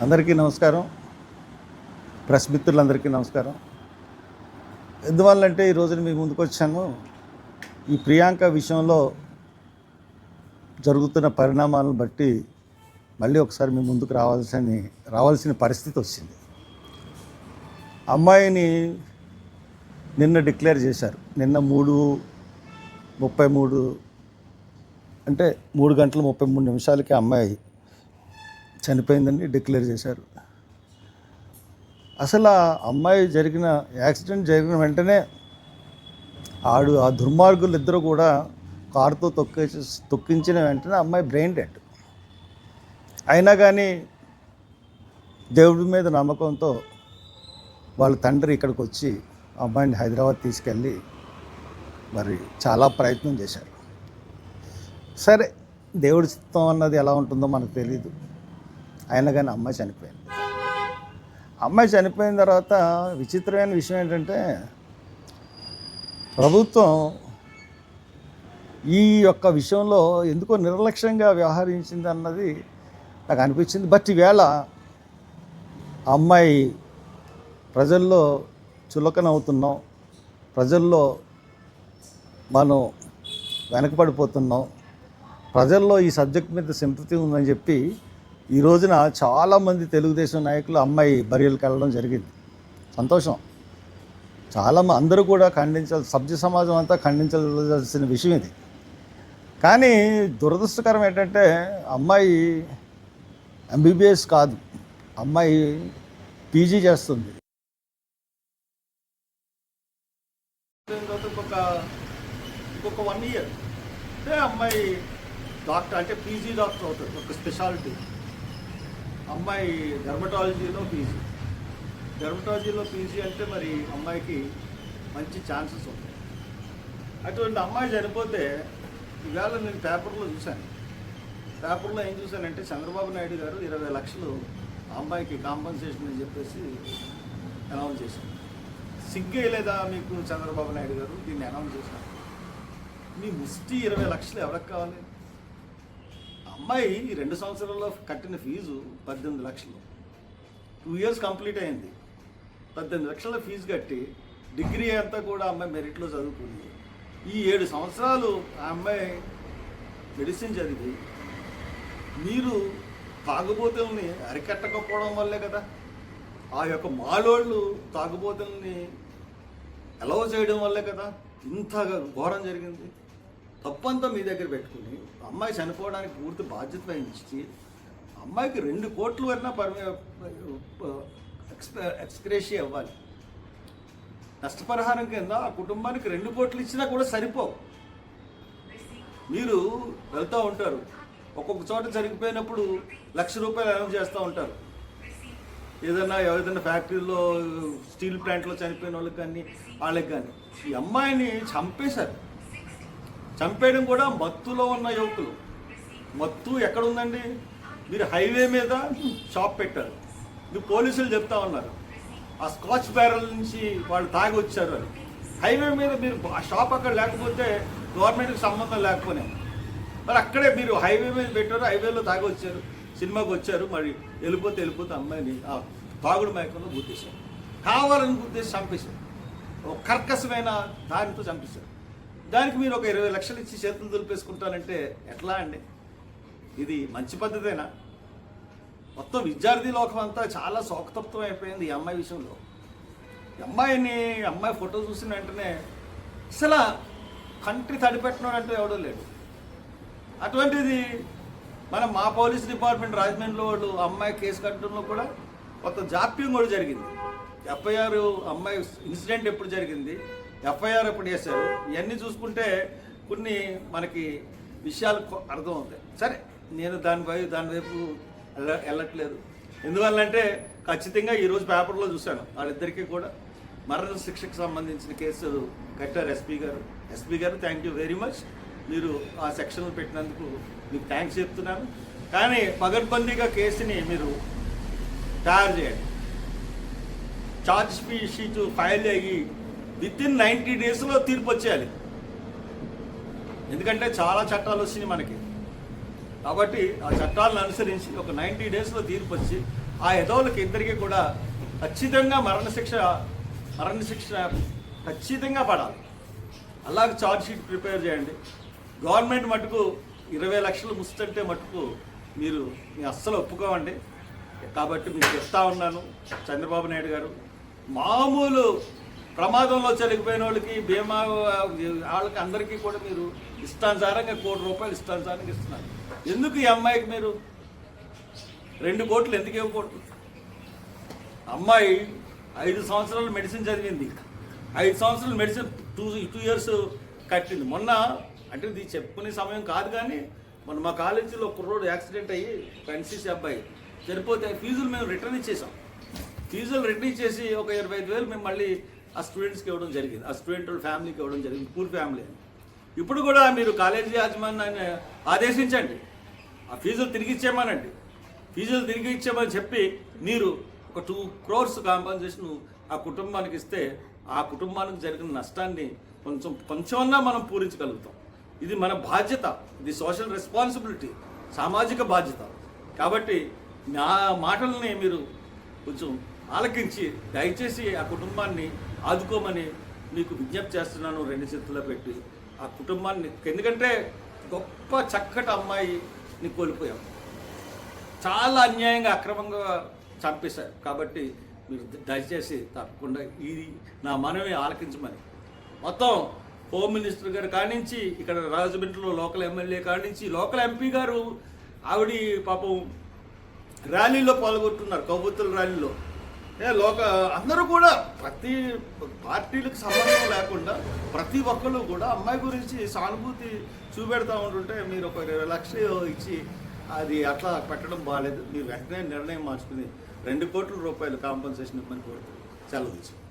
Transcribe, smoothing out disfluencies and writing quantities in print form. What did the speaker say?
అందరికీ నమస్కారం. ప్రెస్ మిత్రులందరికీ నమస్కారం. ఎందువల్లంటే ఈ రోజున మీ ముందుకు వచ్చాను. ఈ ప్రియాంక విషయంలో జరుగుతున్న పరిణామాలను బట్టి మళ్ళీ ఒకసారి మీ ముందుకు రావాల్సిన పరిస్థితి వచ్చింది. అమ్మాయిని నిన్న డిక్లేర్ చేశారు. నిన్న 3:33 అంటే 3:33 అమ్మాయి చనిపోయిందని డిక్లేర్ చేశారు. అసలు ఆ అమ్మాయి యాక్సిడెంట్ జరిగిన వెంటనే ఆ దుర్మార్గులు ఇద్దరు కూడా కారుతో తొక్కించిన వెంటనే అమ్మాయి బ్రెయిన్ డెడ్. అయినా కానీ దేవుడి మీద నమ్మకంతో వాళ్ళ తండ్రి ఇక్కడికి వచ్చి అమ్మాయిని హైదరాబాద్ తీసుకెళ్ళి మరి చాలా ప్రయత్నం చేశారు. సరే, దేవుడి చిత్తం అన్నది ఎలా ఉంటుందో మనకు తెలియదు. అయినా కానీ అమ్మాయి చనిపోయింది. అమ్మాయి చనిపోయిన తర్వాత విచిత్రమైన విషయం ఏంటంటే ప్రభుత్వం ఈ యొక్క విషయంలో ఎందుకో నిర్లక్ష్యంగా వ్యవహరించింది అన్నది నాకు అనిపించింది. బట్ ఈవేళ అమ్మాయి ప్రజల్లో చులకనవుతున్నాం, ప్రజల్లో మనం వెనకపడిపోతున్నాం, ప్రజల్లో ఈ సబ్జెక్ట్ మీద సింపతి ఉందని చెప్పి ఈ రోజున చాలామంది తెలుగుదేశం నాయకులు అమ్మాయి బరియల్కి వెళ్ళడం జరిగింది. సంతోషం. అందరూ కూడా సభ్య సమాజం అంతా ఖండించాల్సిన విషయం ఇది. కానీ దురదృష్టకరం ఏంటంటే అమ్మాయి ఎంబీబీఎస్ కాదు, అమ్మాయి పీజీ చేస్తుంది. ఇంకొక 1 year అంటే అమ్మాయి డాక్టర్, అంటే పీజీ డాక్టర్ అవుతుంది. ఒక స్పెషాలిటీ. అమ్మాయి డెర్మటాలజీలో పీజీ అంటే మరి అమ్మాయికి మంచి ఛాన్సెస్ ఉంటాయి. అటువంటి అమ్మాయి చనిపోతే ఈవేళ నేను పేపర్లో ఏం చూశానంటే చంద్రబాబు నాయుడు గారు 20 లక్షలు ఆ అమ్మాయికి కాంపన్సేషన్ అని చెప్పేసి అనౌన్స్ చేశారు. సిగ్గే లేదా మీకు చంద్రబాబు నాయుడు గారు దీన్ని అనౌన్స్ చేశారు? మీ ముష్టి 20 లక్షలు ఎవరికి కావాలి? అమ్మాయి 2 సంవత్సరాల్లో కట్టిన ఫీజు 18 లక్షలు. 2 years కంప్లీట్ అయింది. 18 లక్షల ఫీజు కట్టి డిగ్రీ అంతా కూడా అమ్మాయి మెరిట్లో చదువుకుంది. ఈ 7 సంవత్సరాలు ఆ అమ్మాయి మెడిసిన్ చదివి మీరు తాగుబోతుల్ని అరికట్టకపోవడం వల్లే కదా, ఆ యొక్క మాలోళ్ళు తాగుబోతుల్ని అలౌ చేయడం వల్లే కదా ఇంత ఘోరం జరిగింది. తప్పంతా మీ దగ్గర పెట్టుకుని అమ్మాయి చనిపోవడానికి పూర్తి బాధ్యత వహించి అమ్మాయికి 2 కోట్లు వరకు ఎక్స్గ్రేషియా ఇవ్వాలి. నష్టపరిహారం కింద ఆ కుటుంబానికి 2 కోట్లు ఇచ్చినా కూడా సరిపోవు. మీరు వెళ్తూ ఉంటారు, ఒక్కొక్క చోట జరిగిపోయినప్పుడు ₹1,00,000 అనౌన్స్ చేస్తూ ఉంటారు. ఏదైనా ఫ్యాక్టరీలో స్టీల్ ప్లాంట్లో చనిపోయిన వాళ్ళకి కానీ వాళ్ళకి కానీ. ఈ అమ్మాయిని చంపేయడం కూడా మత్తులో ఉన్న యువకులు. మత్తు ఎక్కడుందండి? మీరు హైవే మీద షాప్ పెట్టారు, మీరు పోలీసులు చెప్తా ఉన్నారు ఆ స్కాచ్ బ్యారల్ నుంచి వాళ్ళు తాగి వచ్చారు అని. హైవే మీద మీరు ఆ షాప్ అక్కడ లేకపోతే గవర్నమెంట్కి సంబంధం లేకపోయినా మరి అక్కడే మీరు హైవే మీద పెట్టారు, హైవేలో తాగి వచ్చారు, సినిమాకి వచ్చారు, మరి వెళ్ళిపోతే అమ్మాయిని ఆ తాగుడు మైకంలో గుర్తిస్తారు. కావాలని గుర్తించి చంపేశారు. ఒక కర్కశమైన దానితో చంపేశారు. దానికి మీరు ఒక 20 లక్షలు ఇచ్చి చేతులు దులిపేసుకుంటారంటే ఎట్లా అండి? ఇది మంచి పద్ధతేనా? మొత్తం విద్యార్థి లోకం అంతా చాలా శోకతప్తం అయిపోయింది ఈ అమ్మాయి విషయంలో. అమ్మాయి ఫోటో చూసిన వెంటనే అసలు కంట్రీ తడిపెట్టినాడు అంటూ ఎవడో లేడు. అటువంటిది మా పోలీస్ డిపార్ట్మెంట్ రాజమండ్రిలో వాళ్ళు అమ్మాయి కేసు కట్టడంలో కూడా కొంత జాప్యం కూడా జరిగింది. ఎఫ్ఐఆర్ అమ్మాయి ఇన్సిడెంట్ ఎప్పుడు జరిగింది, ఎఫ్ఐఆర్ ఎప్పుడు చేశారు, ఇవన్నీ చూసుకుంటే కొన్ని మనకి విషయాలు అర్థమవుతాయి. సరే, నేను దాని వైపు వెళ్ళట్లేదు. ఎందువల్లంటే ఖచ్చితంగా ఈరోజు పేపర్లో చూశాను వాళ్ళిద్దరికీ కూడా మరణ శిక్షకు సంబంధించిన కేసులు కట్టారు ఎస్పీ గారు. Thank you very much. మీరు ఆ సెక్షన్లు పెట్టినందుకు మీకు థ్యాంక్స్ చెప్తున్నాను. కానీ పగడ్బందీగా కేసుని మీరు తయారు చేయండి. ఛార్జ్ షీట్ ఫైల్ అయ్యి వితిన్ 90 daysలో తీర్పు వచ్చేయాలి. ఎందుకంటే చాలా చట్టాలు వచ్చినాయి మనకి. కాబట్టి ఆ చట్టాలను అనుసరించి ఒక 90 డేస్లో తీర్పు వచ్చి ఆ ఎదవులకి ఇద్దరికి కూడా ఖచ్చితంగా మరణశిక్ష ఖచ్చితంగా పడాలి. అలాగే ఛార్జ్ షీట్ ప్రిపేర్ చేయండి. గవర్నమెంట్ మటుకు 20 లక్షలు ముస్తుంటే మటుకు మీరు అస్సలు ఒప్పుకోవండి. కాబట్టి మీకు చెప్తా ఉన్నాను, చంద్రబాబు నాయుడు గారు మామూలు ప్రమాదంలో చనిపోయిన వాళ్ళకి బీమా వాళ్ళకి అందరికీ కూడా మీరు ఇష్టానుసారంగా ₹1 కోటి ఇష్టానుసారంగా ఇస్తున్నారు. ఎందుకు ఈ అమ్మాయికి మీరు 2 కోట్లు ఎందుకు ఇవ్వకూడదు? అమ్మాయి 5 సంవత్సరాలు మెడిసిన్ చదివింది, 5 సంవత్సరాలు మెడిసిన్ 2 ఇయర్స్ కట్టింది. మొన్న అంటే ఇది చెప్పుకునే సమయం కాదు, కానీ మొన్న మా కాలేజీలో కుర్రోడు యాక్సిడెంట్ అయ్యి ఎన్సీసీ అబ్బాయి చనిపోతే ఫీజులు మేము రిటర్న్ ఇచ్చేసాం. ఫీజులు రిటర్న్ ఇచ్చేసి ఒక 25,000 మేము మళ్ళీ ఆ స్టూడెంట్స్కి ఇవ్వడం జరిగింది, ఆ స్టూడెంట్ వాళ్ళ ఫ్యామిలీకి ఇవ్వడం జరిగింది, పూర్ ఫ్యామిలీ అని. ఇప్పుడు కూడా మీరు కాలేజీ యాజమాన్యాన్ని ఆదేశించండి, ఆ ఫీజులు తిరిగి ఇచ్చేయమనండి. ఫీజులు తిరిగి ఇచ్చేయమని చెప్పి మీరు ఒక 2 crores కాంపన్సేషన్ ఆ కుటుంబానికి ఇస్తే ఆ కుటుంబానికి జరిగిన నష్టాన్ని కొంచెమన్నా మనం పూరించగలుగుతాం. ఇది మన బాధ్యత, ఇది సోషల్ రెస్పాన్సిబిలిటీ, సామాజిక బాధ్యత. కాబట్టి నా మాటల్ని మీరు కొంచెం ఆలకించి దయచేసి ఆ కుటుంబాన్ని ఆదుకోమని మీకు విజ్ఞప్తి చేస్తున్నాను, 2 చేతుల్లో పెట్టి ఆ కుటుంబాన్ని. ఎందుకంటే గొప్ప చక్కటి అమ్మాయిని కోల్పోయాం, చాలా అన్యాయంగా అక్రమంగా చంపేశారు. కాబట్టి మీరు దయచేసి తప్పకుండా ఇది నా మనవి ఆలకించమని. మొత్తం హోమ్ మినిస్టర్ గారు కానించి, ఇక్కడ రాజమండ్రిలో లోకల్ ఎమ్మెల్యే కానించి, లోకల్ ఎంపీ గారు ఆవిడ పాపం ర్యాలీలో పాల్గొంటున్నారు, కవ్వొత్తుల ర్యాలీలో. అందరూ కూడా ప్రతి పార్టీలకు సంబంధం లేకుండా ప్రతి ఒక్కరు కూడా అమ్మాయి గురించి సానుభూతి చూపెడతా ఉంటుంటే మీరు ఒక 20 లక్షలు ఇచ్చి అది అట్లా పెట్టడం బాగాలేదు. మీరు వెంటనే నిర్ణయం మార్చుకుని ₹2 కోట్ల కాంపన్సేషన్ ఇవ్వమని కోరుతూ సెలవు తీసుకుంటాం.